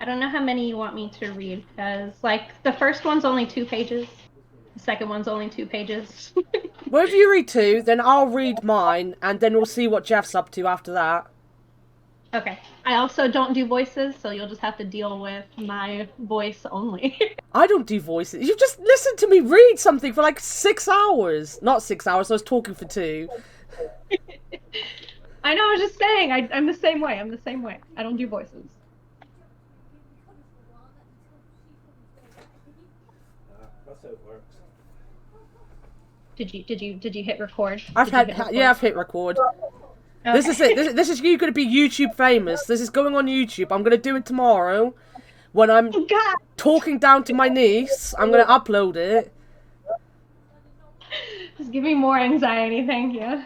I don't know how many you want me to read, because, like, the first one's only 2 pages. The second one's only 2 pages. Well, if you read two, then I'll read mine, and then we'll see what Jeff's up to after that. Okay. I also don't do voices, so you'll just have to deal with my voice only. I don't do voices. You just listen to me read something for like 6 hours. Not 6 hours, I was talking for two. I know, I was just saying, I'm the same way. I'm the same way. I don't do voices. That's how it works. Did you hit record? I've Did you had, hit record? yeah, I've hit record. This is it. Okay. This is you going to be YouTube famous. This is going on YouTube. I'm going to do it tomorrow when I'm Oh God, talking down to my niece. I'm going to upload it. it's giving me more anxiety. Thank you.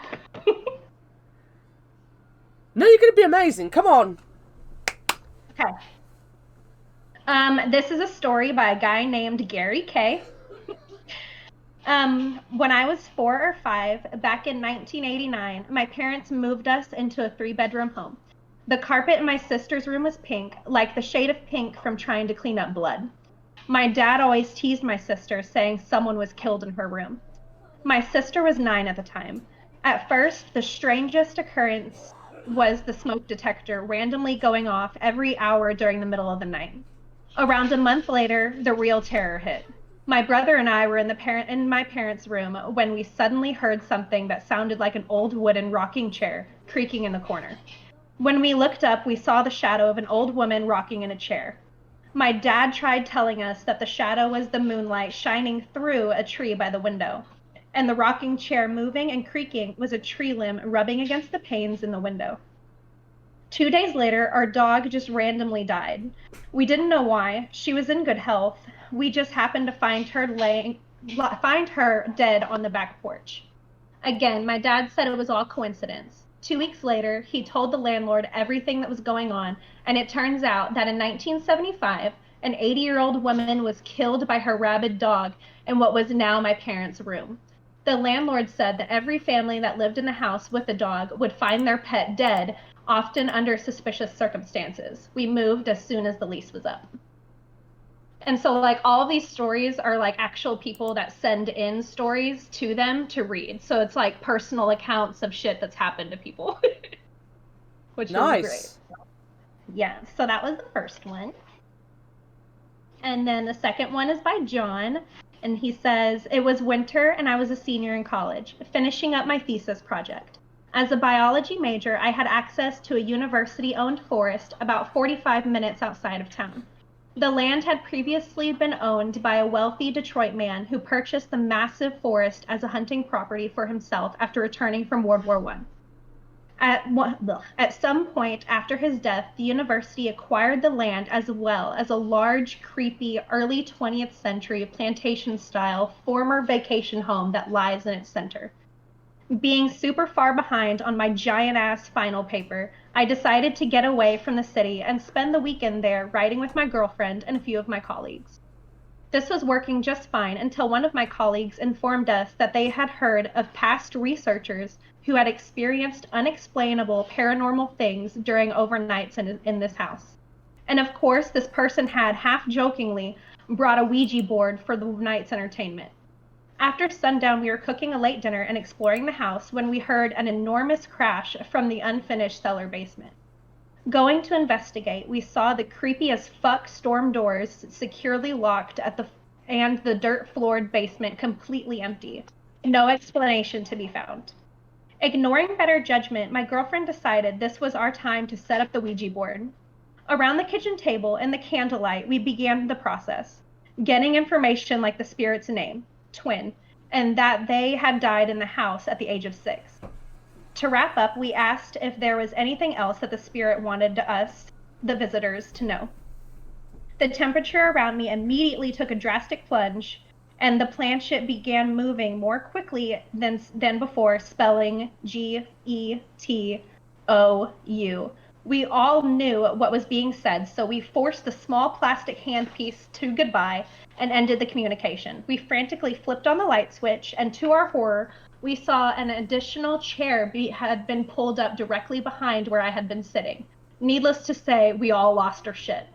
No, you're going to be amazing. Come on. Okay. This is a story by a guy named Gary K. When I was 4 or 5, back in 1989, my parents moved us into a 3-bedroom home. The carpet in my sister's room was pink, like the shade of pink from trying to clean up blood. My dad always teased my sister, saying someone was killed in her room. My sister was 9 at the time. At first, the strangest occurrence was the smoke detector randomly going off every hour during the middle of the night. Around a month later, the real terror hit. My brother and I were in my parents' room when we suddenly heard something that sounded like an old wooden rocking chair creaking in the corner. When we looked up, we saw the shadow of an old woman rocking in a chair. My dad tried telling us that the shadow was the moonlight shining through a tree by the window, and the rocking chair moving and creaking was a tree limb rubbing against the panes in the window. 2 days later, our dog just randomly died. We didn't know why. She was in good health. We just happened to find her dead on the back porch. Again, my dad said it was all coincidence. 2 weeks later, he told the landlord everything that was going on, and it turns out that in 1975, an 80-year-old woman was killed by her rabid dog in what was now my parents' room. The landlord said that every family that lived in the house with a dog would find their pet dead, often under suspicious circumstances. We moved as soon as the lease was up. And so, like, all of these stories are like actual people that send in stories to them to read. So it's like personal accounts of shit that's happened to people, which is great. Nice. Yeah, so that was the first one. And then the second one is by John. And he says, it was winter and I was a senior in college, finishing up my thesis project. As a biology major, I had access to a university-owned forest about 45 minutes outside of town. The land had previously been owned by a wealthy Detroit man who purchased the massive forest as a hunting property for himself after returning from World War I. At some point after his death, the university acquired the land as well as a large, creepy, early 20th century plantation-style former vacation home that lies in its center. Being super far behind on my giant-ass final paper, I decided to get away from the city and spend the weekend there writing with my girlfriend and a few of my colleagues. This was working just fine until one of my colleagues informed us that they had heard of past researchers who had experienced unexplainable paranormal things during overnights in this house. And of course, this person had, half-jokingly, brought a Ouija board for the night's entertainment. After sundown, we were cooking a late dinner and exploring the house when we heard an enormous crash from the unfinished cellar basement. Going to investigate, we saw the creepy as fuck storm doors securely locked and the dirt-floored basement completely empty. No explanation to be found. Ignoring better judgment, my girlfriend decided this was our time to set up the Ouija board. Around the kitchen table in the candlelight, we began the process, getting information like the spirit's name, Twin, and that they had died in the house at the age of 6. To wrap up, we asked if there was anything else that the spirit wanted us, the visitors, to know. The temperature around me immediately took a drastic plunge, and the planchette began moving more quickly than before, spelling Getou. We all knew what was being said, so we forced the small plastic handpiece to goodbye and ended the communication. We frantically flipped on the light switch, and to our horror, we saw an additional chair had been pulled up directly behind where I had been sitting. Needless to say, we all lost our shit.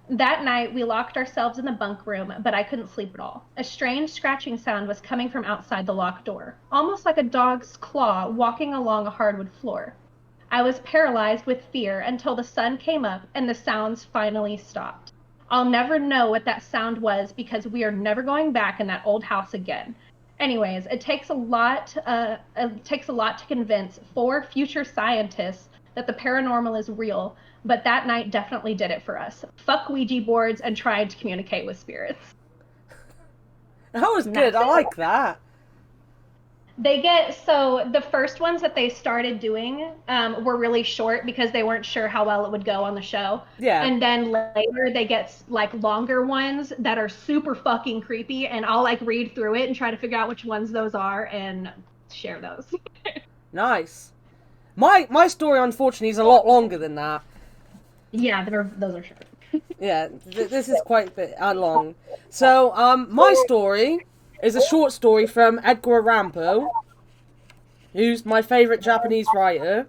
That night, we locked ourselves in the bunk room, but I couldn't sleep at all. A strange scratching sound was coming from outside the locked door, almost like a dog's claw walking along a hardwood floor. I was paralyzed with fear until the sun came up and the sounds finally stopped. I'll never know what that sound was because we are never going back in that old house again. Anyways, it takes a lot. It takes a lot to convince 4 future scientists that the paranormal is real, but that night definitely did it for us. Fuck Ouija boards and tried to communicate with spirits. That was good. I like that. So the first ones that they started doing were really short because they weren't sure how well it would go on the show. Yeah. And then later they get like longer ones that are super fucking creepy, and I'll like read through it and try to figure out which ones those are and share those. Nice. My story, unfortunately, is a lot longer than that. Yeah, those are short. Yeah, this is quite a bit long. So, my story is a short story from Edgar Allan Poe, who's my favourite Japanese writer.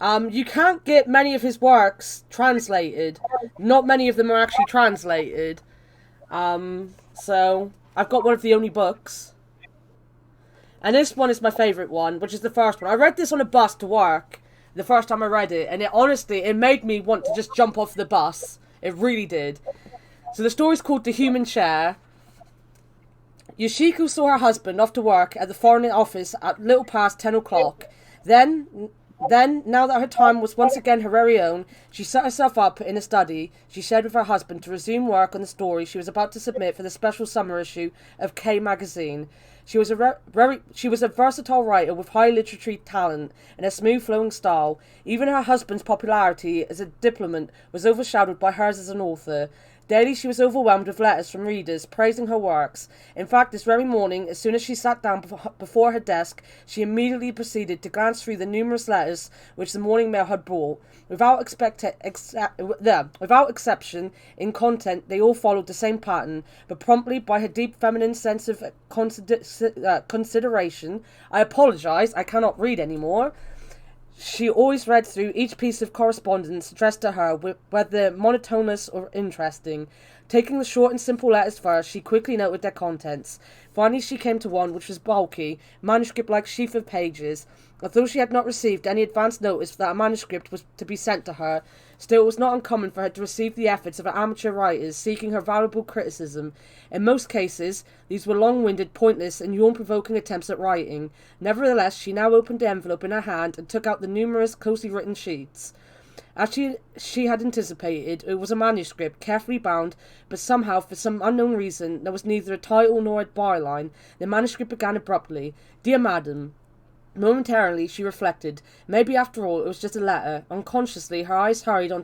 You can't get many of his works translated. Not many of them are actually translated. So, I've got one of the only books. And this one is my favourite one, which is the first one. I read this on a bus to work the first time I read it, and it made me want to just jump off the bus. It really did. So the story's called The Human Chair. Yoshiko saw her husband off to work at the foreign office at little past 10 o'clock. Then, now that her time was once again her very own, she set herself up in a study she shared with her husband to resume work on the story she was about to submit for the special summer issue of K magazine. She was a versatile writer with high literary talent and a smooth-flowing style. Even her husband's popularity as a diplomat was overshadowed by hers as an author. Daily she was overwhelmed with letters from readers praising her works. In fact, this very morning, as soon as she sat down before her desk, she immediately proceeded to glance through the numerous letters which the morning mail had brought. Without exception, in content, they all followed the same pattern, but promptly by her deep feminine sense of consideration, I apologise, I cannot read anymore. She always read through each piece of correspondence addressed to her, whether monotonous or interesting. Taking the short and simple letters first, she quickly noted their contents. Finally she came to one which was bulky, manuscript-like sheaf of pages. Although she had not received any advance notice that a manuscript was to be sent to her, still it was not uncommon for her to receive the efforts of amateur writers seeking her valuable criticism. In most cases, these were long-winded, pointless, and yawn-provoking attempts at writing. Nevertheless, she now opened the envelope in her hand and took out the numerous closely written sheets. As she had anticipated, it was a manuscript, carefully bound, but somehow, for some unknown reason, there was neither a title nor a byline. The manuscript began abruptly. "Dear Madam." Momentarily, she reflected. Maybe, after all, it was just a letter. Unconsciously, her eyes hurried on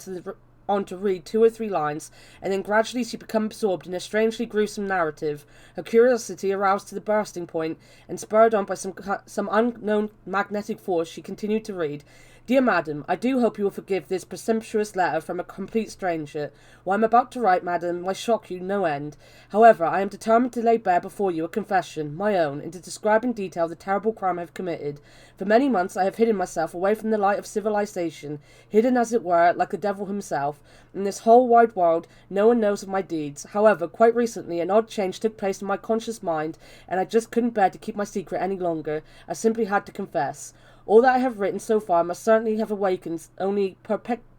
to read 2 or 3 lines, and then gradually she became absorbed in a strangely gruesome narrative. Her curiosity aroused to the bursting point, and spurred on by some unknown magnetic force, she continued to read. "Dear Madam, I do hope you will forgive this presumptuous letter from a complete stranger. What I am about to write, Madam, may shock you no end. However, I am determined to lay bare before you a confession, my own, and to describe in detail the terrible crime I have committed. For many months I have hidden myself away from the light of civilization, hidden, as it were, like the devil himself. In this whole wide world no one knows of my deeds. However, quite recently an odd change took place in my conscious mind, and I just couldn't bear to keep my secret any longer. I simply had to confess. All that I have written so far must certainly have awakened only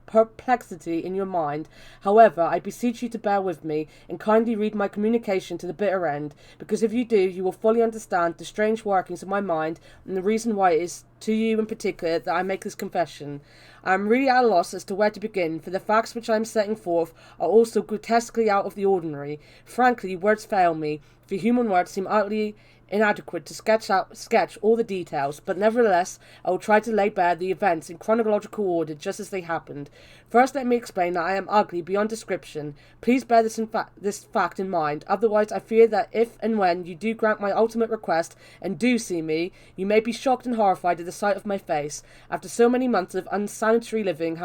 perplexity in your mind. However, I beseech you to bear with me, and kindly read my communication to the bitter end, because if you do, you will fully understand the strange workings of my mind, and the reason why it is to you in particular that I make this confession. I am really at a loss as to where to begin, for the facts which I am setting forth are also grotesquely out of the ordinary. Frankly, words fail me, for human words seem utterly inadequate to sketch all the details, but nevertheless I will try to lay bare the events in chronological order just as they happened. First, let me explain that I am ugly beyond description. Please bear this fact in mind, otherwise I fear that if and when you do grant my ultimate request and do see me, you may be shocked and horrified at the sight of my face. After so many months of unsanitary living,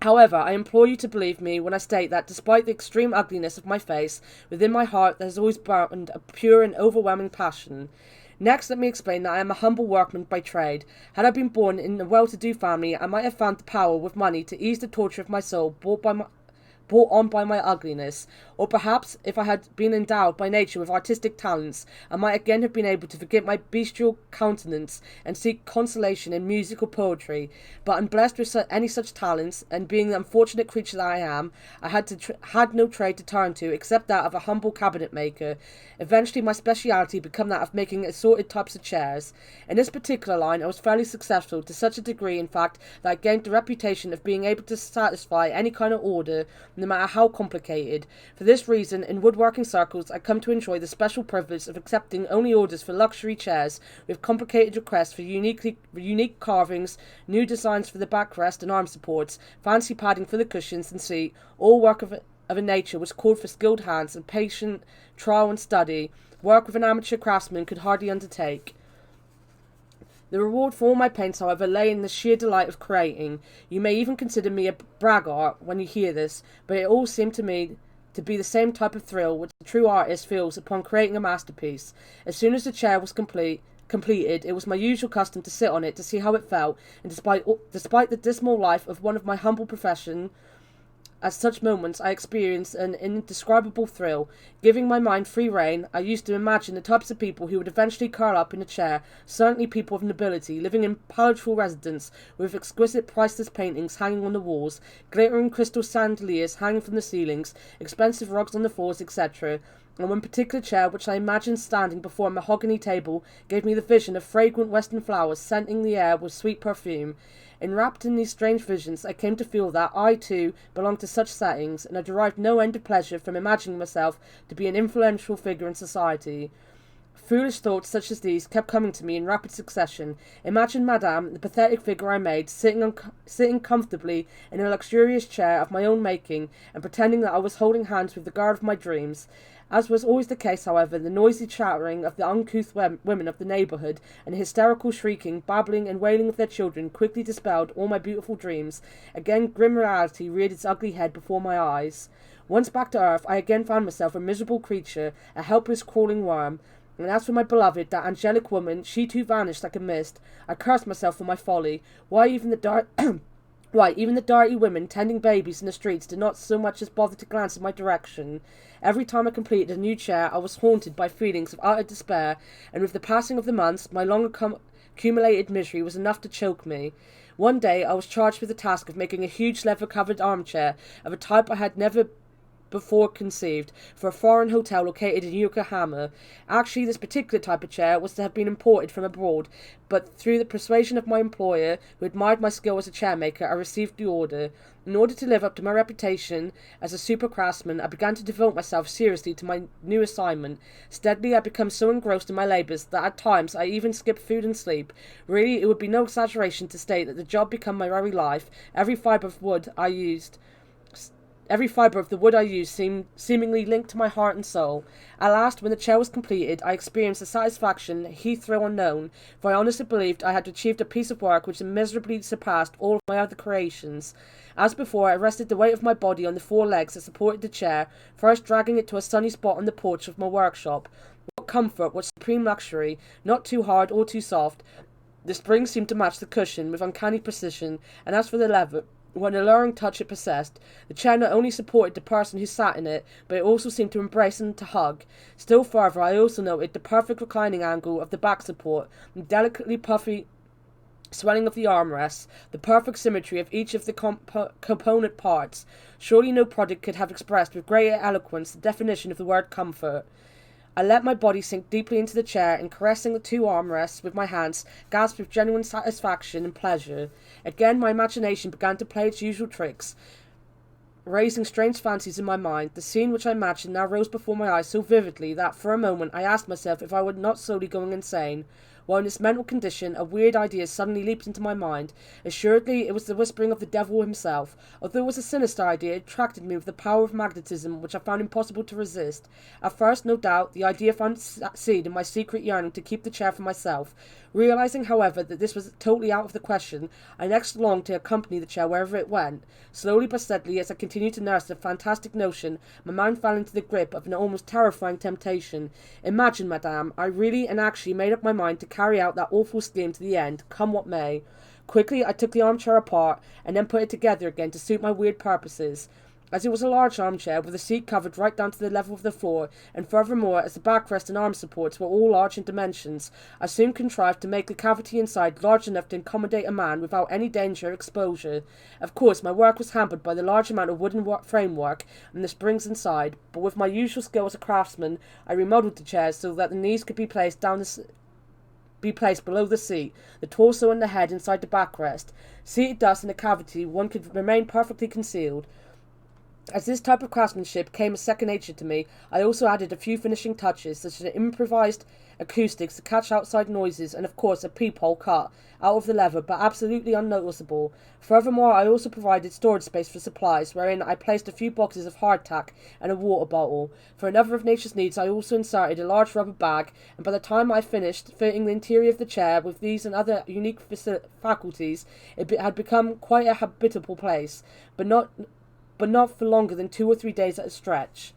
However, I implore you to believe me when I state that, despite the extreme ugliness of my face, within my heart there has always burned a pure and overwhelming passion. Next, let me explain that I am a humble workman by trade. Had I been born in a well-to-do family, I might have found the power with money to ease the torture of my soul brought on by my ugliness. Or perhaps, if I had been endowed by nature with artistic talents, I might again have been able to forget my bestial countenance and seek consolation in musical poetry. But unblessed with any such talents, and being the unfortunate creature that I am, I had no trade to turn to except that of a humble cabinet maker. Eventually, my speciality became that of making assorted types of chairs. In this particular line, I was fairly successful, to such a degree, in fact, that I gained the reputation of being able to satisfy any kind of order, no matter how complicated. For this reason, in woodworking circles, I come to enjoy the special privilege of accepting only orders for luxury chairs, with complicated requests for unique carvings, new designs for the backrest and arm supports, fancy padding for the cushions and seat, all work of a nature which called for skilled hands and patient trial and study, work with an amateur craftsman could hardly undertake. The reward for all my pains, however, lay in the sheer delight of creating. You may even consider me a braggart when you hear this, but it all seemed to me to be the same type of thrill which the true artist feels upon creating a masterpiece. As soon as the chair was completed, it was my usual custom to sit on it to see how it felt, and despite the dismal life of one of my humble profession, at such moments I experienced an indescribable thrill. Giving my mind free rein, I used to imagine the types of people who would eventually curl up in a chair, certainly people of nobility, living in palatial residence, with exquisite priceless paintings hanging on the walls, glittering crystal chandeliers hanging from the ceilings, expensive rugs on the floors, etc., and one particular chair which I imagined standing before a mahogany table gave me the vision of fragrant western flowers scenting the air with sweet perfume. Enwrapped in these strange visions, I came to feel that I, too, belonged to such settings, and I derived no end of pleasure from imagining myself to be an influential figure in society. Foolish thoughts such as these kept coming to me in rapid succession. Imagine, madame, the pathetic figure I made, sitting comfortably in a luxurious chair of my own making, and pretending that I was holding hands with the girl of my dreams. As was always the case, however, the noisy chattering of the uncouth women of the neighbourhood, and the hysterical shrieking, babbling, and wailing of their children quickly dispelled all my beautiful dreams. Again grim reality reared its ugly head before my eyes. Once back to earth, I again found myself a miserable creature, a helpless crawling worm. And as for my beloved, that angelic woman, she too vanished like a mist. I cursed myself for my folly. Why, even the dirty women tending babies in the streets did not so much as bother to glance in my direction. Every time I completed a new chair, I was haunted by feelings of utter despair, and with the passing of the months, my long accumulated misery was enough to choke me. One day, I was charged with the task of making a huge leather-covered armchair of a type I had never before conceived, for a foreign hotel located in Yokohama. Actually, this particular type of chair was to have been imported from abroad, but through the persuasion of my employer, who admired my skill as a chairmaker, I received the order. In order to live up to my reputation as a super craftsman, I began to devote myself seriously to my new assignment. Steadily, I became so engrossed in my labours that at times I even skipped food and sleep. Really, it would be no exaggeration to state that the job became my very life. Every fibre of the wood I used seemed seemingly linked to my heart and soul. At last, when the chair was completed, I experienced a satisfaction hitherto unknown, for I honestly believed I had achieved a piece of work which immeasurably surpassed all of my other creations. As before, I rested the weight of my body on the 4 legs that supported the chair, first dragging it to a sunny spot on the porch of my workshop. What comfort, what supreme luxury, not too hard or too soft. The springs seemed to match the cushion with uncanny precision, and as for the leather, what an alluring touch it possessed. The chair not only supported the person who sat in it, but it also seemed to embrace and to hug. Still further, I also noted the perfect reclining angle of the back support, the delicately puffy swelling of the armrests, the perfect symmetry of each of the component parts. Surely no product could have expressed with greater eloquence the definition of the word comfort. I let my body sink deeply into the chair, and caressing the 2 armrests with my hands, gasped with genuine satisfaction and pleasure. Again my imagination began to play its usual tricks, raising strange fancies in my mind. The scene which I imagined now rose before my eyes so vividly that, for a moment, I asked myself if I were not slowly going insane. While in this mental condition, a weird idea suddenly leaped into my mind. Assuredly, it was the whispering of the devil himself. Although it was a sinister idea, it attracted me with the power of magnetism, which I found impossible to resist. At first, no doubt, the idea found seed in my secret yearning to keep the chair for myself. Realizing, however, that this was totally out of the question, I next longed to accompany the chair wherever it went. Slowly but steadily, as I continued to nurse the fantastic notion, my mind fell into the grip of an almost terrifying temptation. Imagine, madame, I really and actually made up my mind to carry out that awful scheme to the end, come what may. Quickly, I took the armchair apart, and then put it together again to suit my weird purposes. As it was a large armchair, with a seat covered right down to the level of the floor, and furthermore, as the backrest and arm supports were all large in dimensions, I soon contrived to make the cavity inside large enough to accommodate a man without any danger of exposure. Of course, my work was hampered by the large amount of wooden framework and the springs inside, but with my usual skill as a craftsman, I remodelled the chairs so that the knees could be placed below the seat, the torso and the head inside the backrest. Seated thus in the cavity, one could remain perfectly concealed. As this type of craftsmanship came as second nature to me, I also added a few finishing touches, such as improvised acoustics to catch outside noises, and of course a peephole cut out of the leather, but absolutely unnoticeable. Furthermore, I also provided storage space for supplies, wherein I placed a few boxes of hardtack and a water bottle. For another of nature's needs, I also inserted a large rubber bag, and by the time I finished fitting the interior of the chair with these and other unique faculties, it had become quite a habitable place, but not for longer than 2 or 3 days at a stretch.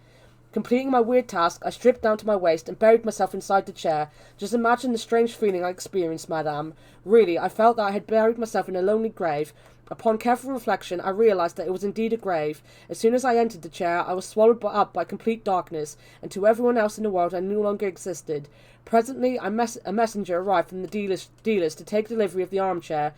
Completing my weird task, I stripped down to my waist and buried myself inside the chair. Just imagine the strange feeling I experienced, madame. Really, I felt that I had buried myself in a lonely grave. Upon careful reflection, I realized that it was indeed a grave. As soon as I entered the chair, I was swallowed up by complete darkness, and to everyone else in the world I no longer existed. Presently, a messenger arrived from the dealers to take delivery of the armchair,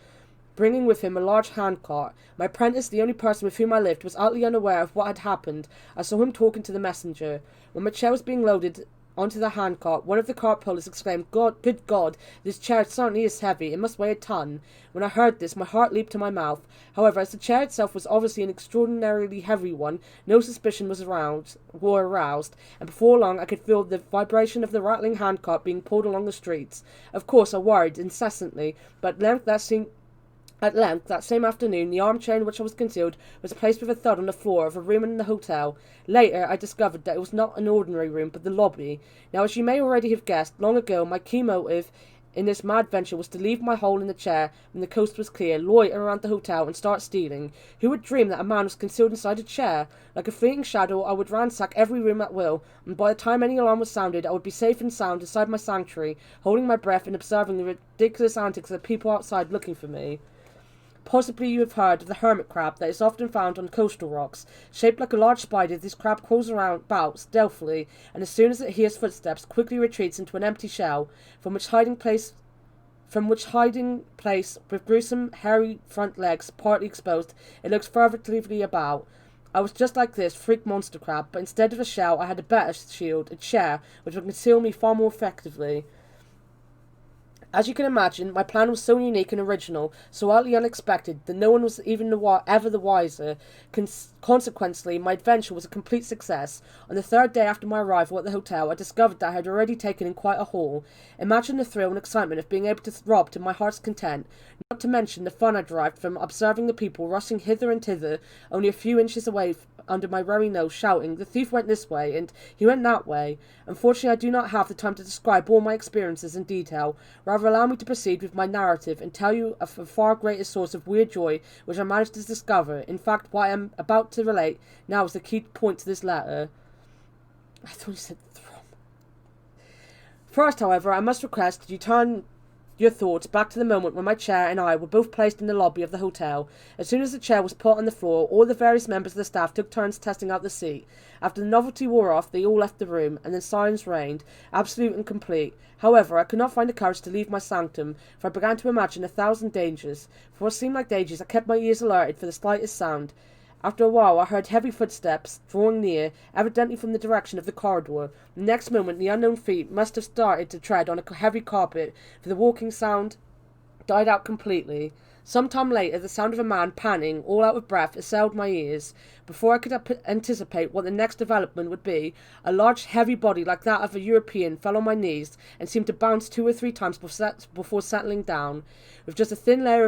bringing with him a large handcart. My apprentice, the only person with whom I lived, was utterly unaware of what had happened. I saw him talking to the messenger. When my chair was being loaded onto the handcart, one of the cart pullers exclaimed, Good God, this chair certainly is heavy. It must weigh a ton. When I heard this, my heart leaped to my mouth. However, as the chair itself was obviously an extraordinarily heavy one, no suspicion was aroused, and before long I could feel the vibration of the rattling handcart being pulled along the streets. Of course, I worried incessantly, but at length, that same afternoon, the armchair in which I was concealed was placed with a thud on the floor of a room in the hotel. Later, I discovered that it was not an ordinary room, but the lobby. Now, as you may already have guessed, long ago, my key motive in this mad venture was to leave my hole in the chair when the coast was clear, loiter around the hotel, and start stealing. Who would dream that a man was concealed inside a chair? Like a fleeting shadow, I would ransack every room at will, and by the time any alarm was sounded, I would be safe and sound inside my sanctuary, holding my breath and observing the ridiculous antics of the people outside looking for me. Possibly you have heard of the hermit crab that is often found on coastal rocks. Shaped like a large spider, this crab crawls about stealthily, and as soon as it hears footsteps, quickly retreats into an empty shell, from which hiding place with gruesome, hairy front legs partly exposed, it looks furtively about. I was just like this freak monster crab, but instead of a shell, I had a better shield, a chair, which would conceal me far more effectively. As you can imagine, my plan was so unique and original, so utterly unexpected, that no one was even ever the wiser. Consequently, my adventure was a complete success. On the third day after my arrival at the hotel, I discovered that I had already taken in quite a haul. Imagine the thrill and excitement of being able to rob to my heart's content, not to mention the fun I derived from observing the people rushing hither and thither, only a few inches away under my very nose, shouting, "The thief went this way," and "He went that way." Unfortunately, I do not have the time to describe all my experiences in detail. Rather, allow me to proceed with my narrative and tell you of a far greater source of weird joy which I managed to discover. In fact, what I am about to relate now is the key point to this letter. I thought you said thrum. First, however, I must request you turn your thoughts back to the moment when my chair and I were both placed in the lobby of the hotel. As soon as the chair was put on the floor, all the various members of the staff took turns testing out the seat. After the novelty wore off, they all left the room, and then silence reigned, absolute and complete. However, I could not find the courage to leave my sanctum, for I began to imagine 1,000 dangers. For what seemed like dangers, I kept my ears alerted for the slightest sound. After a while, I heard heavy footsteps drawing near, evidently from the direction of the corridor. The next moment, the unknown feet must have started to tread on a heavy carpet, for the walking sound died out completely. Some time later, the sound of a man panting, all out of breath, assailed my ears. Before I could anticipate what the next development would be, a large, heavy body like that of a European fell on my knees and seemed to bounce 2 or 3 times before settling down. With just a thin layer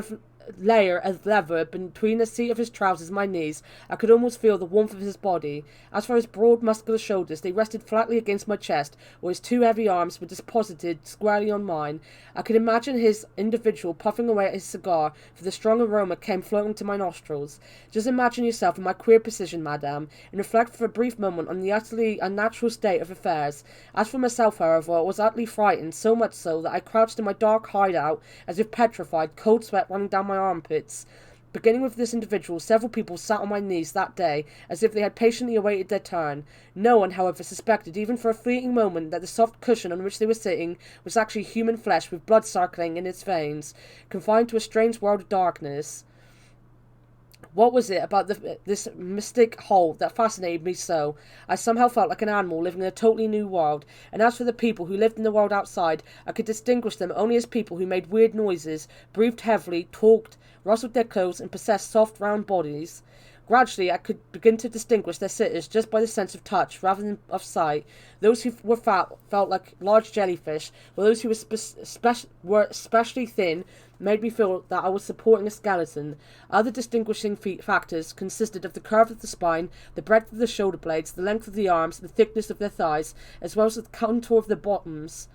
of leather between the seat of his trousers and my knees, I could almost feel the warmth of his body. As for his broad, muscular shoulders, they rested flatly against my chest, while his 2 heavy arms were deposited squarely on mine. I could imagine his individual puffing away at his cigar, for the strong aroma came floating to my nostrils. Just imagine yourself in my queer position, madame, and reflect for a brief moment on the utterly unnatural state of affairs. As for myself, however, I was utterly frightened, so much so that I crouched in my dark hideout as if petrified, cold sweat running down my armpits. Beginning with this individual, several people sat on my knees that day, as if they had patiently awaited their turn. No one, however, suspected, even for a fleeting moment, that the soft cushion on which they were sitting was actually human flesh with blood circling in its veins, confined to a strange world of darkness. What was it about this mystic hole that fascinated me so? I somehow felt like an animal living in a totally new world, and as for the people who lived in the world outside, I could distinguish them only as people who made weird noises, breathed heavily, talked, rustled their clothes, and possessed soft, round bodies. Gradually, I could begin to distinguish their sitters just by the sense of touch rather than of sight. Those who were fat felt like large jellyfish, while those who were especially thin made me feel that I was supporting a skeleton. Other distinguishing factors consisted of the curve of the spine, the breadth of the shoulder blades, the length of the arms, the thickness of their thighs, as well as the contour of their bottoms.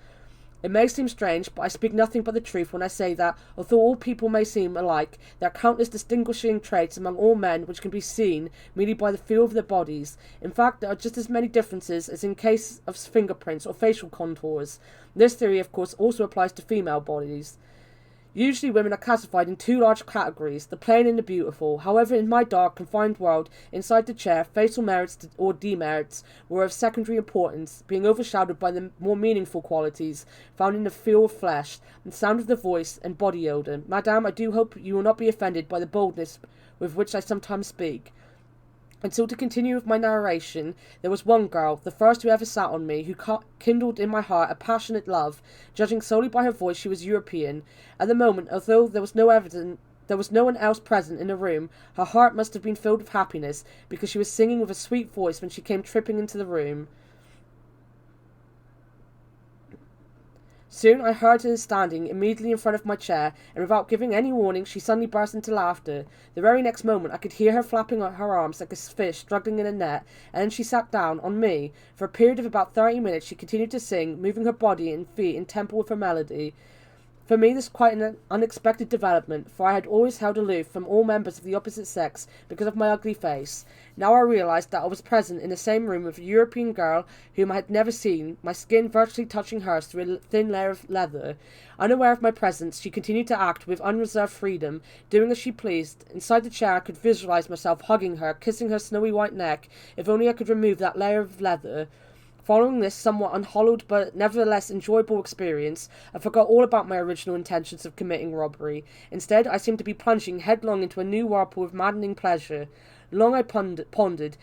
It may seem strange, but I speak nothing but the truth when I say that, although all people may seem alike, there are countless distinguishing traits among all men which can be seen merely by the feel of their bodies. In fact, there are just as many differences as in case of fingerprints or facial contours. This theory, of course, also applies to female bodies. Usually women are classified in 2 large categories, the plain and the beautiful. However, in my dark, confined world, inside the chair, facial merits or demerits were of secondary importance, being overshadowed by the more meaningful qualities found in the feel of flesh, the sound of the voice, and body odour. Madame, I do hope you will not be offended by the boldness with which I sometimes speak. And so to continue with my narration, there was one girl, the first who ever sat on me, who kindled in my heart a passionate love. Judging solely by her voice, she was European. At the moment, although there was no one else present in the room, her heart must have been filled with happiness, because she was singing with a sweet voice when she came tripping into the room. Soon I heard her standing immediately in front of my chair, and without giving any warning, she suddenly burst into laughter. The very next moment I could hear her flapping her arms like a fish struggling in a net, and then she sat down on me. For a period of about 30 minutes she continued to sing, moving her body and feet in tempo with her melody. For me, this was quite an unexpected development, for I had always held aloof from all members of the opposite sex because of my ugly face. Now I realized that I was present in the same room with a European girl whom I had never seen, my skin virtually touching hers through a thin layer of leather. Unaware of my presence, she continued to act with unreserved freedom, doing as she pleased. Inside the chair I could visualize myself hugging her, kissing her snowy white neck, if only I could remove that layer of leather. Following this somewhat unhallowed but nevertheless enjoyable experience, I forgot all about my original intentions of committing robbery. Instead, I seemed to be plunging headlong into a new whirlpool of maddening pleasure. Long I pondered.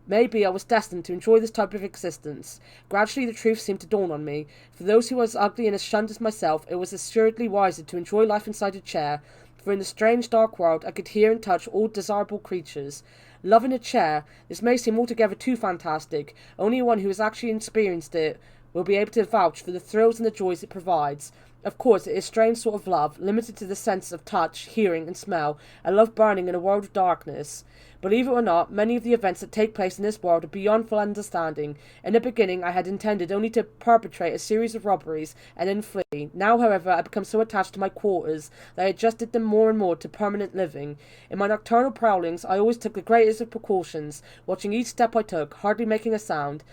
Maybe I was destined to enjoy this type of existence. Gradually the truth seemed to dawn on me. For those who were as ugly and as shunned as myself, it was assuredly wiser to enjoy life inside a chair, for in the strange dark world I could hear and touch all desirable creatures. Love in a chair. This may seem altogether too fantastic. Only one who has actually experienced it will be able to vouch for the thrills and the joys it provides. Of course, it is a strange sort of love, limited to the sense of touch, hearing, and smell, a love burning in a world of darkness. Believe it or not, many of the events that take place in this world are beyond full understanding. In the beginning, I had intended only to perpetrate a series of robberies and then flee. Now, however, I become so attached to my quarters that I adjusted them more and more to permanent living. In my nocturnal prowlings, I always took the greatest of precautions, watching each step I took, hardly making a sound.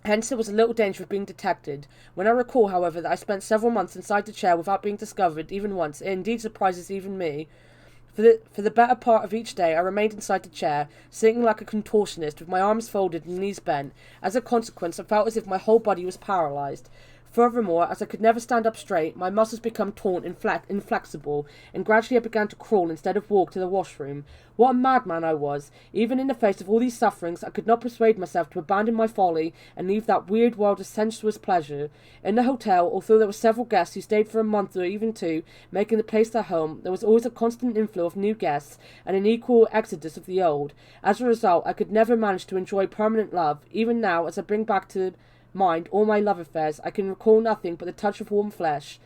Hence there was a little danger of being detected. When I recall, however, that I spent several months inside the chair without being discovered even once, it indeed surprises even me. For the better part of each day I remained inside the chair, sitting like a contortionist, with my arms folded and knees bent. As a consequence, I felt as if my whole body was paralyzed. Furthermore, as I could never stand up straight, my muscles became taut and inflexible, and gradually I began to crawl instead of walk to the washroom. What a madman I was! Even in the face of all these sufferings, I could not persuade myself to abandon my folly and leave that weird world of sensuous pleasure. In the hotel, although there were several guests who stayed for a month or even two, making the place their home, there was always a constant inflow of new guests and an equal exodus of the old. As a result, I could never manage to enjoy permanent love. Even now, as I bring back to mind all my love affairs, I can recall nothing but the touch of warm flesh.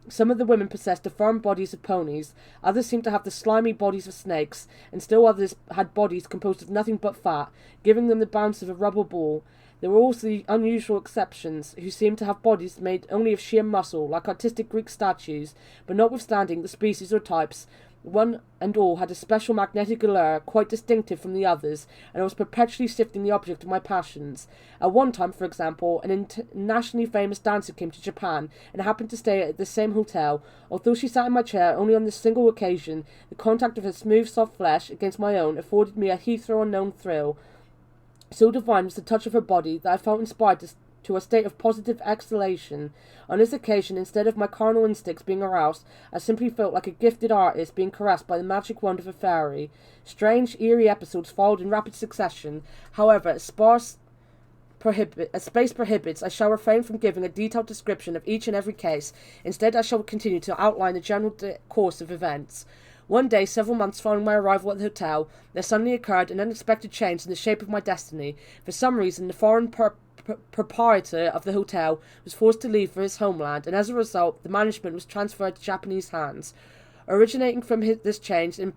Some of the women possessed the firm bodies of ponies, others seemed to have the slimy bodies of snakes, and still others had bodies composed of nothing but fat, giving them the bounce of a rubber ball. There were also the unusual exceptions, who seemed to have bodies made only of sheer muscle, like artistic Greek statues, but notwithstanding the species or types, one and all had a special magnetic allure quite distinctive from the others, and I was perpetually shifting the object of my passions. At one time, for example, an internationally famous dancer came to Japan and happened to stay at the same hotel. Although she sat in my chair only on this single occasion, the contact of her smooth, soft flesh against my own afforded me a hitherto unknown thrill. So divine was the touch of her body that I felt inspired to a state of positive exhalation. On this occasion, instead of my carnal instincts being aroused, I simply felt like a gifted artist being caressed by the magic wand of a fairy. Strange, eerie episodes followed in rapid succession. However, as space prohibits, I shall refrain from giving a detailed description of each and every case. Instead, I shall continue to outline the general course of events. One day, several months following my arrival at the hotel, there suddenly occurred an unexpected change in the shape of my destiny. For some reason, the foreign proprietor of the hotel was forced to leave for his homeland, and as a result, the management was transferred to Japanese hands. Originating from this change in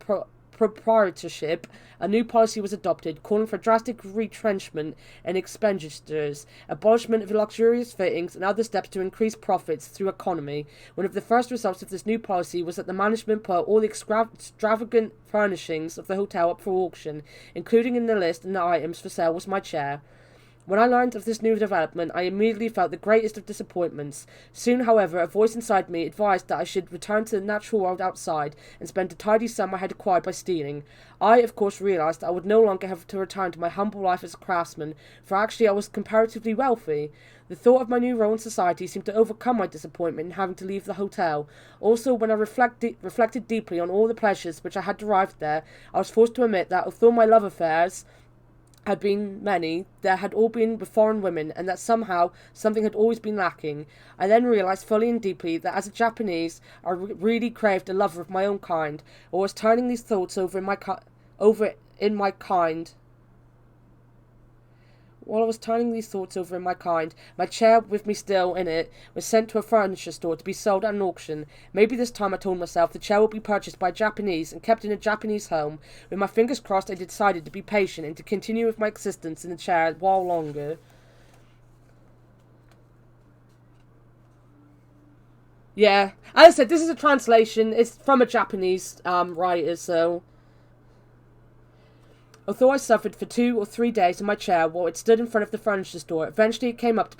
proprietorship, a new policy was adopted, calling for drastic retrenchment in expenditures, abolishment of luxurious fittings, and other steps to increase profits through economy. One of the first results of this new policy was that the management put all the extravagant furnishings of the hotel up for auction, including in the list and the items for sale was my chair. When I learned of this new development, I immediately felt the greatest of disappointments. Soon, however, a voice inside me advised that I should return to the natural world outside and spend a tidy sum I had acquired by stealing. I, of course, realised that I would no longer have to return to my humble life as a craftsman, for actually I was comparatively wealthy. The thought of my new role in society seemed to overcome my disappointment in having to leave the hotel. Also, when I reflected deeply on all the pleasures which I had derived there, I was forced to admit that, although my love affairs had been many, there had all been with foreign women, and that somehow something had always been lacking. I then realised fully and deeply that as a Japanese, I really craved a lover of my own kind, or was turning these thoughts over in my kind, my chair with me still in it was sent to a furniture store to be sold at an auction. Maybe this time, I told myself, the chair will be purchased by a Japanese and kept in a Japanese home. With my fingers crossed, I decided to be patient and to continue with my existence in the chair a while longer. Yeah, as I said, this is a translation. It's from a Japanese writer, so... Although I suffered for 2 or 3 days in my chair while it stood in front of the furniture store, eventually it came up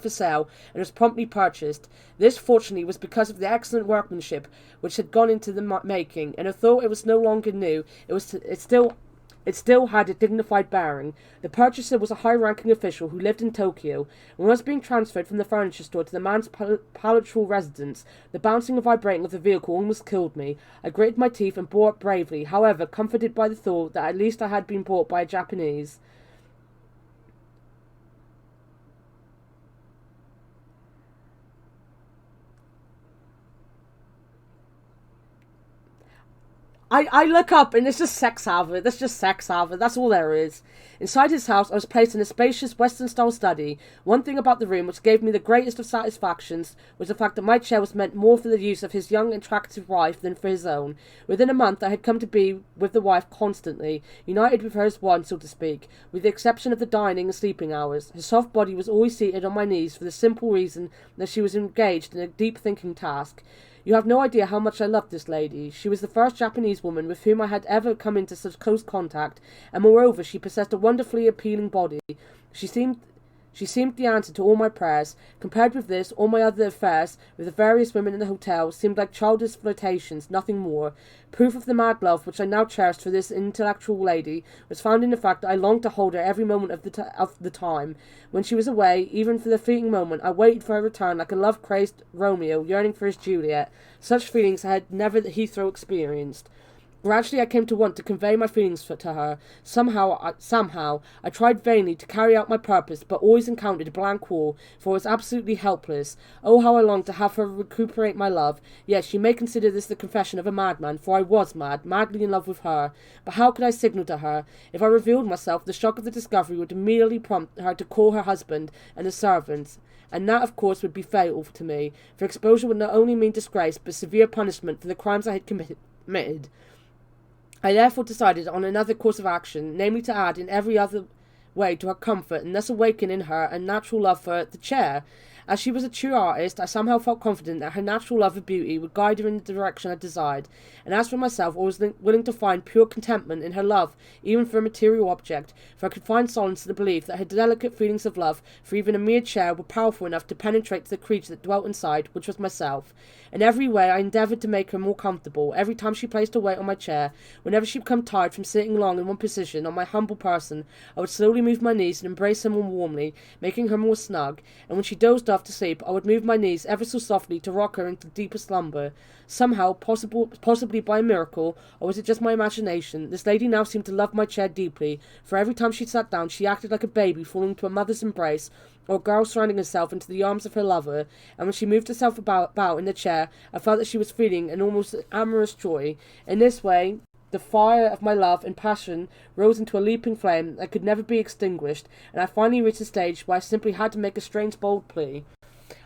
for sale and was promptly purchased. This, fortunately, was because of the excellent workmanship which had gone into the making, and although it was no longer new, it still had a dignified bearing. The purchaser was a high-ranking official who lived in Tokyo, and was being transferred from the furniture store to the man's palatial residence. The bouncing and vibrating of the vehicle almost killed me. I gritted my teeth and bore up bravely, however, comforted by the thought that at least I had been bought by a Japanese. I look up and it's just sex Harvard. That's just sex Harvard. That's all there is. Inside his house, I was placed in a spacious Western-style study. One thing about the room which gave me the greatest of satisfactions was the fact that my chair was meant more for the use of his young, attractive wife than for his own. Within a month, I had come to be with the wife constantly, united with her as one, so to speak, with the exception of the dining and sleeping hours. Her soft body was always seated on my knees for the simple reason that she was engaged in a deep thinking task. You have no idea how much I loved this lady. She was the first Japanese woman with whom I had ever come into such close contact, and moreover she possessed a wonderfully appealing body. She seemed She seemed the answer to all my prayers. Compared with this, all my other affairs with the various women in the hotel seemed like childish flirtations, nothing more. Proof of the mad love which I now cherished for this intellectual lady was found in the fact that I longed to hold her every moment of the time. When she was away, even for the fleeting moment, I waited for her return like a love-crazed Romeo yearning for his Juliet. Such feelings I had never at Heathrow experienced. Gradually I came to want to convey my feelings to her. Somehow, I tried vainly to carry out my purpose, but always encountered a blank wall, for I was absolutely helpless. Oh, how I longed to have her recuperate my love. Yes, she may consider this the confession of a madman, for I was mad, madly in love with her. But how could I signal to her? If I revealed myself, the shock of the discovery would immediately prompt her to call her husband and the servants. And that, of course, would be fatal to me, for exposure would not only mean disgrace, but severe punishment for the crimes I had committed. I therefore decided on another course of action, namely to add in every other way to her comfort, and thus awaken in her a natural love for the chair. As she was a true artist, I somehow felt confident that her natural love of beauty would guide her in the direction I desired, and as for myself, I was willing to find pure contentment in her love, even for a material object, for I could find solace in the belief that her delicate feelings of love for even a mere chair were powerful enough to penetrate the creature that dwelt inside, which was myself. In every way I endeavoured to make her more comfortable. Every time she placed her weight on my chair, whenever she became tired from sitting long in one position on my humble person, I would slowly move my knees and embrace her more warmly, making her more snug, and when she dozed off to sleep, I would move my knees ever so softly to rock her into deeper slumber. Somehow, possibly by a miracle, or was it just my imagination, this lady now seemed to love my chair deeply, for every time she sat down she acted like a baby falling into a mother's embrace, or a girl surrounding herself into the arms of her lover, and when she moved herself about in the chair, I felt that she was feeling an almost amorous joy. In this way, the fire of my love and passion rose into a leaping flame that could never be extinguished, and I finally reached a stage where I simply had to make a strange bold plea.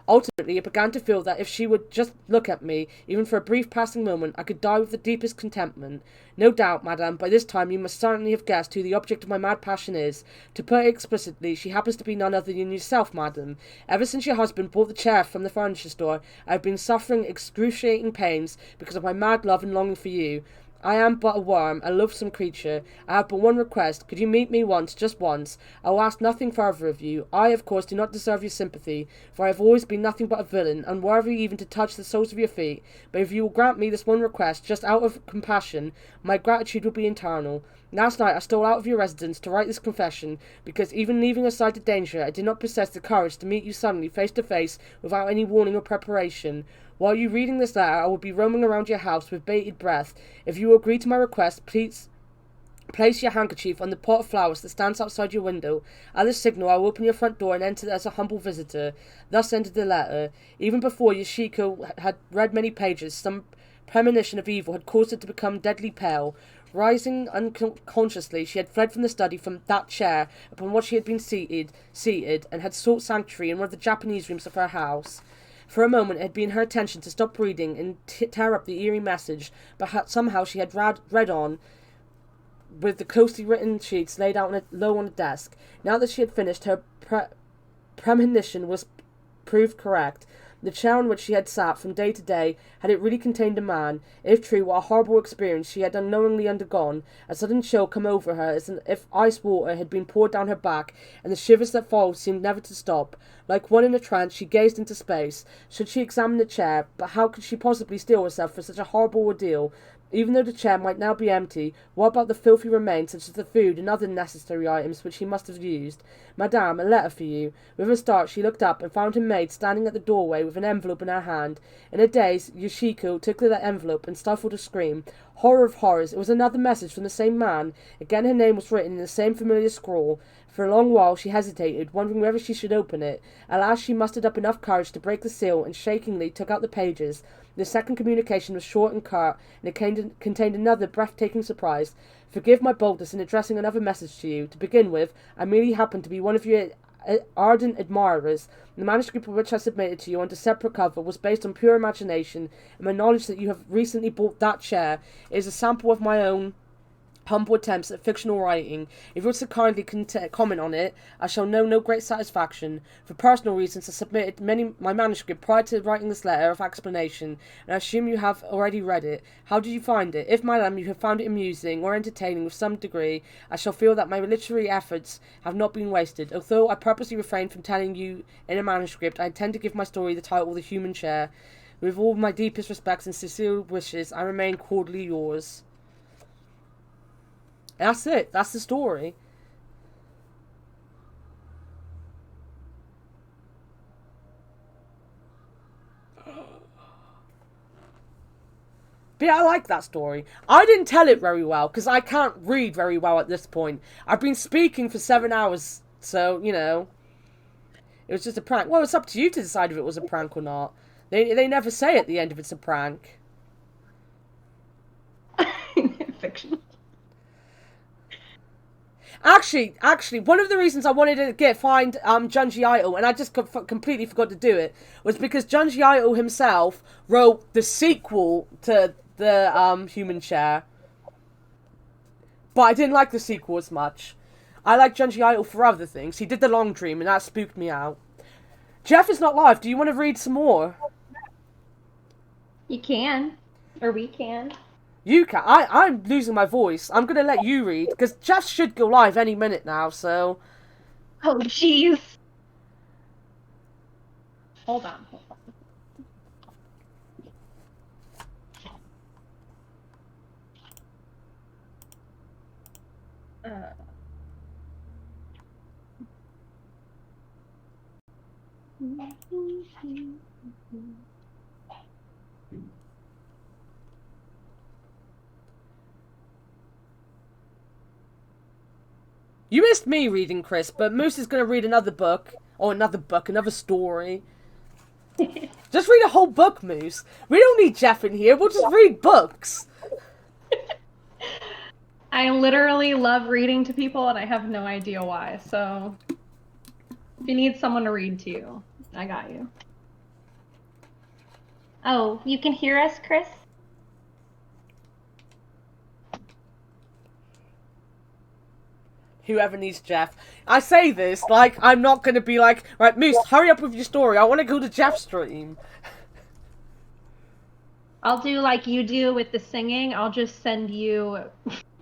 Ultimately, I began to feel that if she would just look at me, even for a brief passing moment, I could die with the deepest contentment. No doubt, madam, by this time you must certainly have guessed who the object of my mad passion is. To put it explicitly, she happens to be none other than yourself, madam. Ever since your husband bought the chair from the furniture store, I have been suffering excruciating pains because of my mad love and longing for you. I am but a worm, a loathsome creature. I have but one request. Could you meet me once, just once? I will ask nothing further of you. I, of course, do not deserve your sympathy, for I have always been nothing but a villain, unworthy even to touch the soles of your feet. But if you will grant me this one request, just out of compassion, my gratitude will be eternal. Last night I stole out of your residence to write this confession, because even leaving aside the danger, I did not possess the courage to meet you suddenly face to face without any warning or preparation. While you reading this letter, I will be roaming around your house with bated breath. If you will agree to my request, please place your handkerchief on the pot of flowers that stands outside your window. At this signal, I will open your front door and enter as a humble visitor. Thus ended the letter. Even before Yoshiko had read many pages, some premonition of evil had caused her to become deadly pale. Rising unconsciously, she had fled from the study from that chair upon which she had been seated, and had sought sanctuary in one of the Japanese rooms of her house. For a moment it had been her intention to stop reading and tear up the eerie message, but somehow she had read on, with the closely written sheets laid out low on a desk. Now that she had finished, her premonition was proved correct. The chair on which she had sat from day to day, had it really contained a man? If true, what a horrible experience she had unknowingly undergone. A sudden chill came over her, as if ice water had been poured down her back, and the shivers that followed seemed never to stop. Like one in a trance, she gazed into space. Should she examine the chair? But how could she possibly steel herself for such a horrible ordeal? Even though the chair might now be empty, what about the filthy remains, such as the food and other necessary items which he must have used? Madame, a letter for you. With a start she looked up and found her maid standing at the doorway with an envelope in her hand. In a daze, Yoshiko took that envelope and stifled a scream. Horror of horrors, it was another message from the same man. Again her name was written in the same familiar scrawl. For a long while she hesitated, wondering whether she should open it. At last she mustered up enough courage to break the seal, and shakingly took out the pages. The second communication was short and curt, and it contained another breathtaking surprise. Forgive my boldness in addressing another message to you. To begin with, I merely happen to be one of your ardent admirers. The manuscript which I submitted to you under separate cover was based on pure imagination, and my knowledge that you have recently bought that chair is a sample of my own humble attempts at fictional writing. If you would so kindly comment on it, I shall know no great satisfaction. For personal reasons, I submitted my manuscript prior to writing this letter of explanation, and I assume you have already read it. How did you find it? If, madam, you have found it amusing or entertaining with some degree, I shall feel that my literary efforts have not been wasted. Although I purposely refrain from telling you in a manuscript, I intend to give my story the title The Human Chair. With all my deepest respects and sincere wishes, I remain cordially yours. That's it. That's the story. But yeah, I like that story. I didn't tell it very well, because I can't read very well at this point. I've been speaking for 7 hours, so, you know. It was just a prank. Well, it's up to you to decide if it was a prank or not. They never say at the end if it's a prank. Fiction. Actually, one of the reasons I wanted to find Junji Ito, and I just completely forgot to do it, was because Junji Ito himself wrote the sequel to the Human Chair. But I didn't like the sequel as much. I like Junji Ito for other things. He did The Long Dream, and that spooked me out. Jeff is not live. Do you want to read some more? You can. Or we can. You can. I'm losing my voice. I'm going to let you read, because Jeff should go live any minute now, so... Oh, jeez. Hold on. You missed me reading, Chris, but Moose is going to read another book. Or another story. Just read a whole book, Moose. We don't need Jeff in here, we'll just read books. I literally love reading to people, and I have no idea why, so... If you need someone to read to you, I got you. Oh, you can hear us, Chris? Whoever needs Jeff. I say this like I'm not going to be like, right, Moose, hurry up with your story. I want to go to Jeff's stream. I'll do like you do with the singing. I'll just send you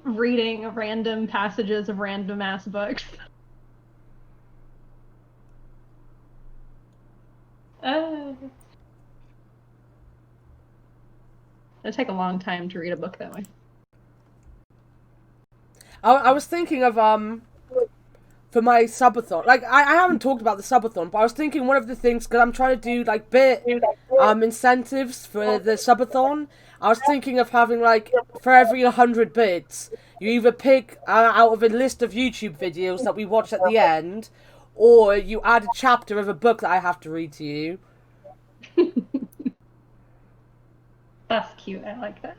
reading random passages of random ass books. It'll take a long time to read a book that way. I was thinking of, for my subathon, like, I haven't talked about the subathon, but I was thinking one of the things, because I'm trying to do, like, incentives for the subathon, I was thinking of having, like, for every 100 bits, you either pick out of a list of YouTube videos that we watch at the end, or you add a chapter of a book that I have to read to you. That's cute, I like that.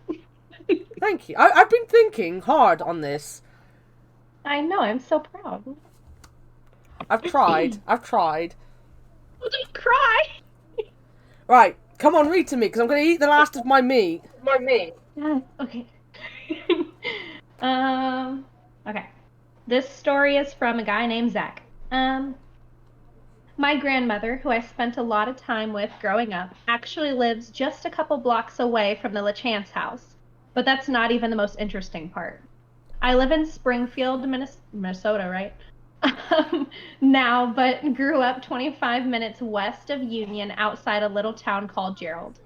Thank you. I've been thinking hard on this. I know, I'm so proud. I've tried. Well, don't cry! Right, come on, read to me, because I'm going to eat the last of my meat. Okay. Okay. This story is from a guy named Zach. My grandmother, who I spent a lot of time with growing up, actually lives just a couple blocks away from the LaChance house. But that's not even the most interesting part. I live in Springfield, Minnesota, right? Now, but grew up 25 minutes west of Union outside a little town called Gerald.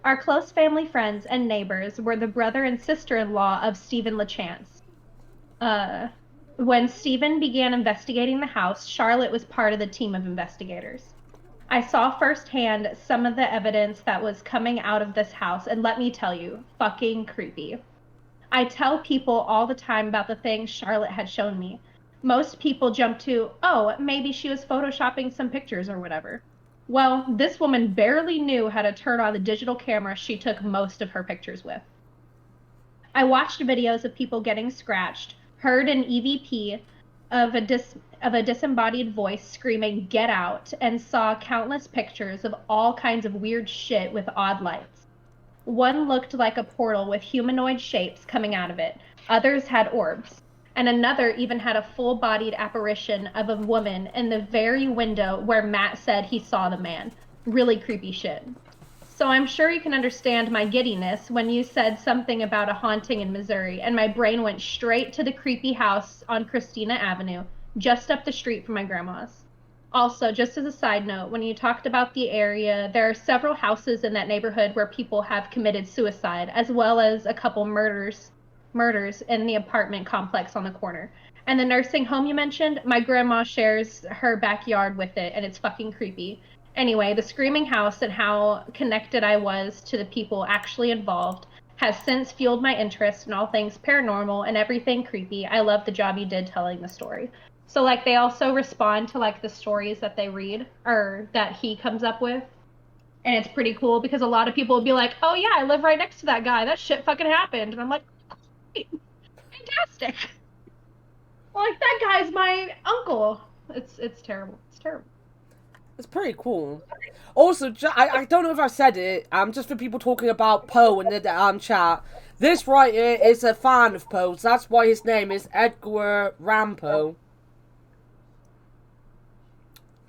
Our close family friends and neighbors were the brother and sister-in-law of Stephen LaChance. When Stephen began investigating the house, Charlotte was part of the team of investigators. I saw firsthand some of the evidence that was coming out of this house, and let me tell you, fucking creepy. I tell people all the time about the things Charlotte had shown me. Most people jump to, oh, maybe she was photoshopping some pictures or whatever. Well, this woman barely knew how to turn on the digital camera she took most of her pictures with. I watched videos of people getting scratched, heard an EVP of a disembodied voice screaming, "Get out," and saw countless pictures of all kinds of weird shit with odd lights. One looked like a portal with humanoid shapes coming out of it. Others had orbs, and another even had a full-bodied apparition of a woman in the very window where Matt said he saw the man. Really creepy shit. So I'm sure you can understand my giddiness when you said something about a haunting in Missouri, and my brain went straight to the creepy house on Christina Avenue, just up the street from my grandma's. Also, just as a side note, when you talked about the area, there are several houses in that neighborhood where people have committed suicide, as well as a couple murders in the apartment complex on the corner. And the nursing home you mentioned, my grandma shares her backyard with it, and it's fucking creepy. Anyway, the screaming house and how connected I was to the people actually involved has since fueled my interest in all things paranormal and everything creepy. I love the job you did telling the story. So, like, they also respond to, like, the stories that they read or that he comes up with. And it's pretty cool because a lot of people will be like, oh, yeah, I live right next to that guy. That shit fucking happened. And I'm like, fantastic. Like, that guy's my uncle. It's terrible. It's terrible. It's pretty cool. Also, I don't know if I said it, just for people talking about Poe in the chat. This writer is a fan of Poe's. That's why his name is Edgar Allan Poe.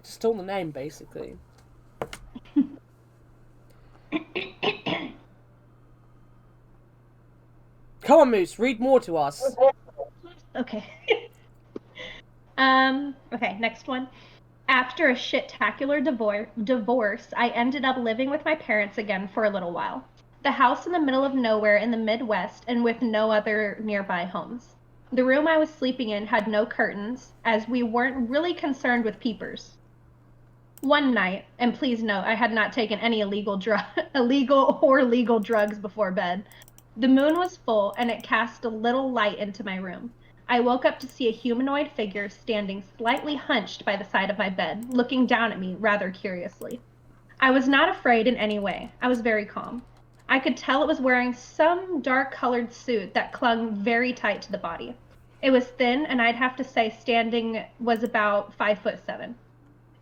Just stole the name, basically. Come on, Moose, read more to us. Okay. Okay, next one. After a shit-tacular divorce, I ended up living with my parents again for a little while. The house in the middle of nowhere in the Midwest and with no other nearby homes. The room I was sleeping in had no curtains, as we weren't really concerned with peepers. One night, and please note, I had not taken any illegal or legal drugs before bed. The moon was full, and it cast a little light into my room. I woke up to see a humanoid figure standing slightly hunched by the side of my bed, looking down at me rather curiously. I was not afraid in any way. I was very calm. I could tell it was wearing some dark-colored suit that clung very tight to the body. It was thin, and I'd have to say standing was about 5'7".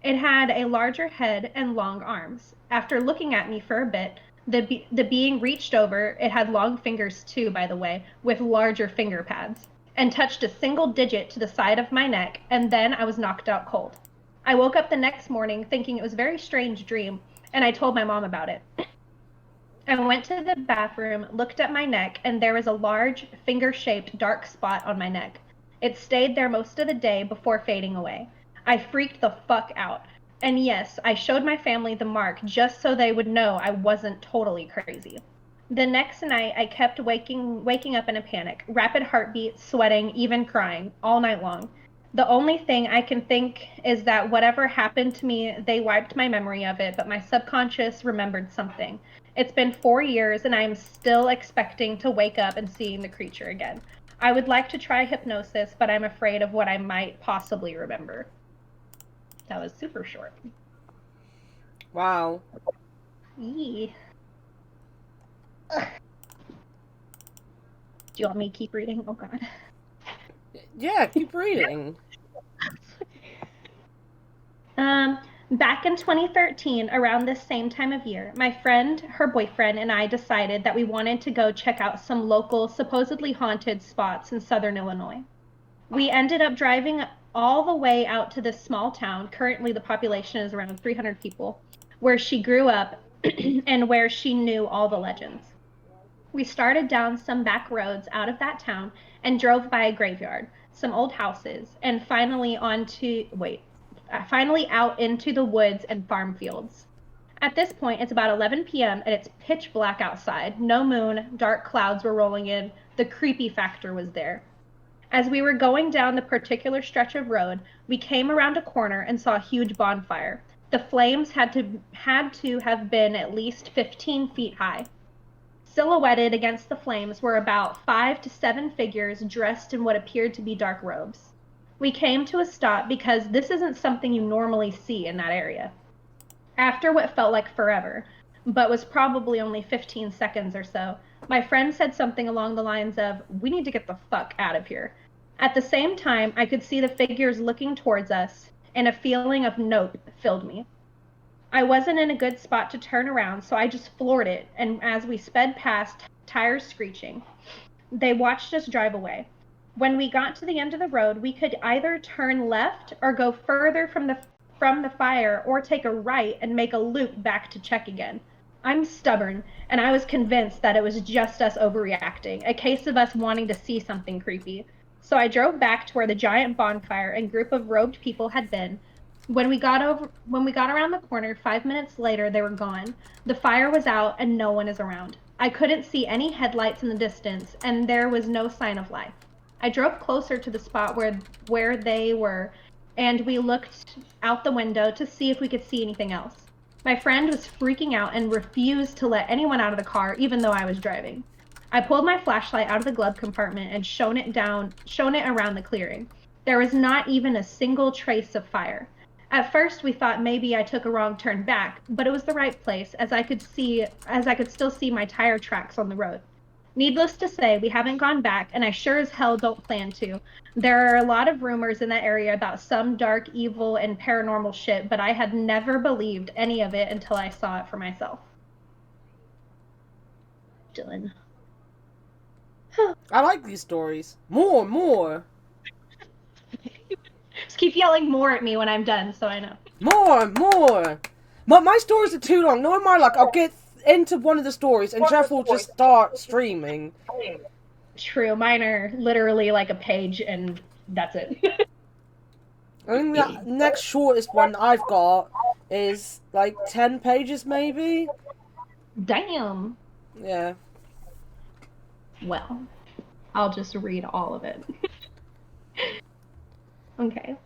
It had a larger head and long arms. After looking at me for a bit, the being reached over, it had long fingers too, by the way, with larger finger pads, and touched a single digit to the side of my neck, and then I was knocked out cold. I woke up the next morning thinking it was a very strange dream, and I told my mom about it. I went to the bathroom, looked at my neck, and there was a large, finger-shaped dark spot on my neck. It stayed there most of the day before fading away. I freaked the fuck out. And yes, I showed my family the mark just so they would know I wasn't totally crazy. The next night, I kept waking up in a panic, rapid heartbeat, sweating, even crying, all night long. The only thing I can think is that whatever happened to me, they wiped my memory of it, but my subconscious remembered something. It's been 4 years, and I am still expecting to wake up and seeing the creature again. I would like to try hypnosis, but I'm afraid of what I might possibly remember. That was super short. Wow. Yee. Ugh. Do you want me to keep reading? Oh, God. Yeah, keep reading. Back in 2013, around this same time of year, my friend, her boyfriend, and I decided that we wanted to go check out some local, supposedly haunted spots in southern Illinois. We ended up driving all the way out to this small town. Currently, the population is around 300 people, where she grew up and where she knew all the legends. We started down some back roads out of that town and drove by a graveyard, some old houses, and finally out into the woods and farm fields. At this point, it's about 11 p.m. and it's pitch black outside. No moon, dark clouds were rolling in. The creepy factor was there. As we were going down the particular stretch of road, we came around a corner and saw a huge bonfire. The flames had to have been at least 15 feet high. Silhouetted against the flames were about 5 to 7 figures dressed in what appeared to be dark robes. We came to a stop because this isn't something you normally see in that area. After what felt like forever, but was probably only 15 seconds or so, my friend said something along the lines of, "We need to get the fuck out of here." At the same time, I could see the figures looking towards us, and a feeling of nope filled me. I wasn't in a good spot to turn around, so I just floored it, and as we sped past, tires screeching, They watched us drive away. When we got to the end of the road, we could either turn left or go further from the fire or take a right and make a loop back to check again. I'm stubborn, and I was convinced that it was just us overreacting, a case of us wanting to see something creepy. So I drove back to where the giant bonfire and group of robed people had been. When we got around the corner, 5 minutes later, they were gone. The fire was out and no one is around. I couldn't see any headlights in the distance, and there was no sign of life. I drove closer to the spot where they were, and we looked out the window to see if we could see anything else. My friend was freaking out and refused to let anyone out of the car, even though I was driving. I pulled my flashlight out of the glove compartment and shone it around the clearing. There was not even a single trace of fire. At first, we thought maybe I took a wrong turn back, but it was the right place, as I could still see my tire tracks on the road. Needless to say, we haven't gone back, and I sure as hell don't plan to. There are a lot of rumors in that area about some dark, evil, and paranormal shit, but I had never believed any of it until I saw it for myself. Dylan. I like these stories. More. Just keep yelling more at me when I'm done, so I know. More. My stories are too long. No, my luck. I'll get into one of the stories, and Jeff will just start streaming. True, mine are literally like a page, and that's it. I think the next shortest one I've got is like 10 pages, maybe? Damn. Yeah. Well, I'll just read all of it. Okay.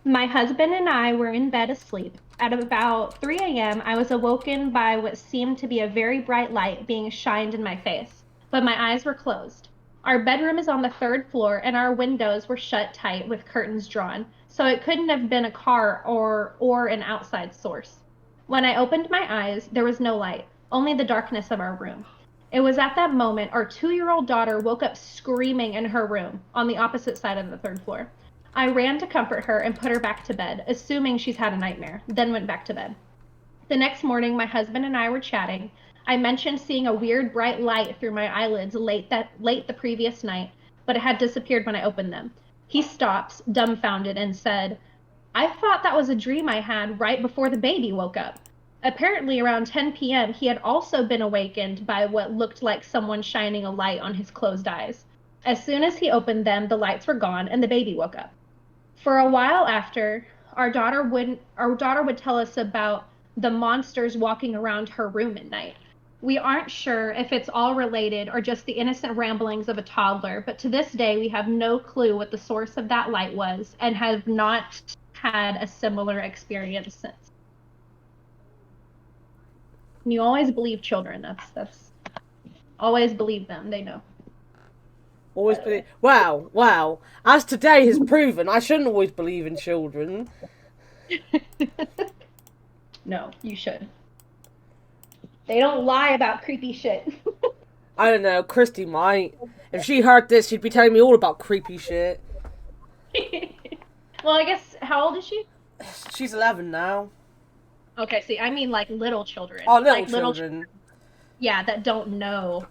My husband and I were in bed asleep. At about 3 a.m., I was awoken by what seemed to be a very bright light being shined in my face, but my eyes were closed. Our bedroom is on the 3rd floor, and our windows were shut tight with curtains drawn, so it couldn't have been a car or an outside source. When I opened my eyes, there was no light, only the darkness of our room. It was at that moment our 2-year-old daughter woke up screaming in her room on the opposite side of the 3rd floor. I ran to comfort her and put her back to bed, assuming she's had a nightmare, then went back to bed. The next morning, my husband and I were chatting. I mentioned seeing a weird bright light through my eyelids late the previous night, but it had disappeared when I opened them. He stops, dumbfounded, and said, "I thought that was a dream I had right before the baby woke up." Apparently, around 10 p.m., he had also been awakened by what looked like someone shining a light on his closed eyes. As soon as he opened them, the lights were gone and the baby woke up. For a while after, our daughter would tell us about the monsters walking around her room at night. We aren't sure if it's all related or just the innocent ramblings of a toddler, but to this day we have no clue what the source of that light was and have not had a similar experience since. You always believe children. That's always believe them. They know. Always believe. Wow. As today has proven, I shouldn't always believe in children. No, you should. They don't lie about creepy shit. I don't know, Christy might. If she heard this, she'd be telling me all about creepy shit. Well, I guess, how old is she? She's 11 now. Okay, see, I mean like little children. Oh, like little children. Yeah, that don't know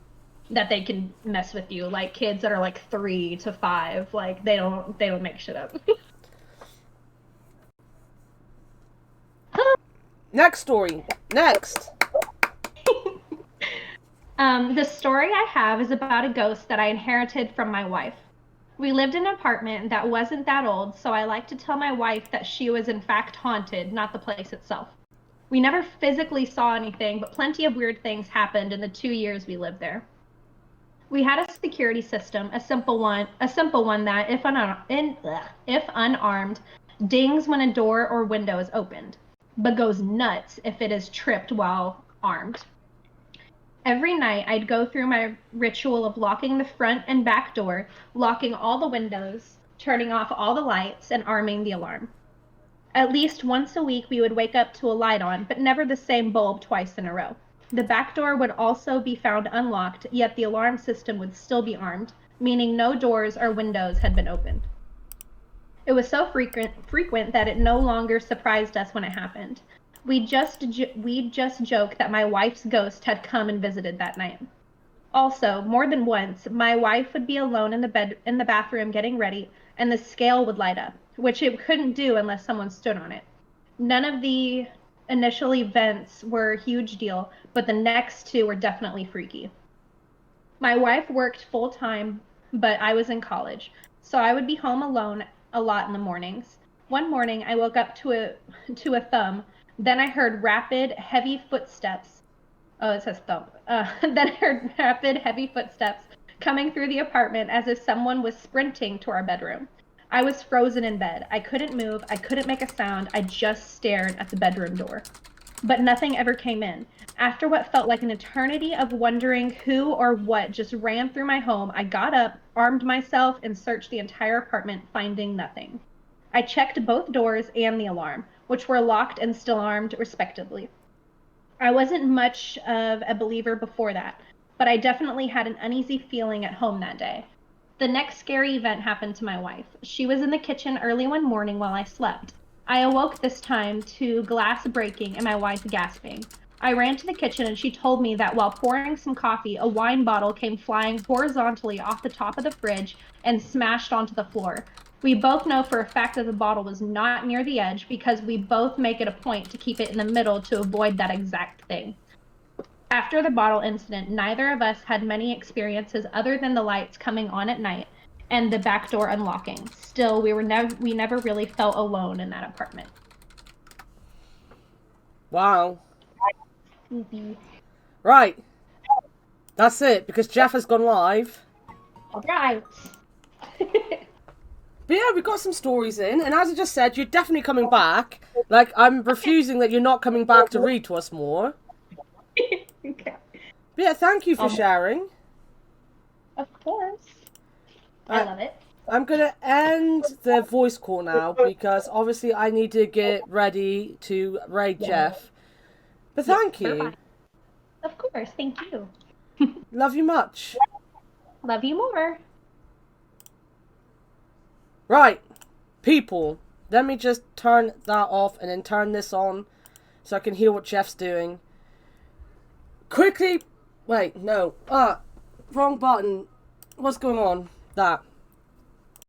that they can mess with you. Like kids that are like 3 to 5, like they don't make shit up. Next story. Next. The story I have is about a ghost that I inherited from my wife. We lived in an apartment that wasn't that old, so I like to tell my wife that she was in fact haunted, not the place itself. We never physically saw anything, but plenty of weird things happened in the 2 years we lived there. We had a security system, a simple one that, if unarmed, dings when a door or window is opened, but goes nuts if it is tripped while armed. Every night, I'd go through my ritual of locking the front and back door, locking all the windows, turning off all the lights, and arming the alarm. At least once a week, we would wake up to a light on, but never the same bulb twice in a row. The back door would also be found unlocked, yet the alarm system would still be armed, meaning no doors or windows had been opened. It was so frequent that it no longer surprised us when it happened. We'd just joke that my wife's ghost had come and visited that night. Also, more than once, my wife would be alone in the bathroom getting ready, and the scale would light up, which it couldn't do unless someone stood on it. None of the initial events were a huge deal, but the next two were definitely freaky. My wife worked full time, but I was in college, so I would be home alone a lot in the mornings. One morning, I woke up to a thumb. Then I heard rapid, heavy footsteps. Oh, it says thump. Then I heard rapid, heavy footsteps coming through the apartment as if someone was sprinting to our bedroom. I was frozen in bed. I couldn't move. I couldn't make a sound. I just stared at the bedroom door. But nothing ever came in. After what felt like an eternity of wondering who or what just ran through my home, I got up, armed myself, and searched the entire apartment, finding nothing. I checked both doors and the alarm, which were locked and still armed, respectively. I wasn't much of a believer before that, but I definitely had an uneasy feeling at home that day. The next scary event happened to my wife. She was in the kitchen early one morning while I slept. I awoke this time to glass breaking and my wife gasping. I ran to the kitchen and she told me that while pouring some coffee, a wine bottle came flying horizontally off the top of the fridge and smashed onto the floor. We both know for a fact that the bottle was not near the edge because we both make it a point to keep it in the middle to avoid that exact thing. After the bottle incident, neither of us had many experiences other than the lights coming on at night and the back door unlocking. Still, we never really felt alone in that apartment. Wow. Creepy. Right. That's it, because Jeff has gone live. All right. But yeah, we got some stories in, and as I just said, you're definitely coming back. Like, I'm refusing that you're not coming back to read to us more. Okay. But yeah, thank you for sharing. Of course. I love it. I'm gonna end the voice call now, because obviously I need to get ready to raid Jeff. But thank you. Of course, thank you. Love you much. Love you more. Right, people, let me just turn that off and then turn this on so I can hear what Jeff's doing. Quickly, wait, no, wrong button. What's going on? That.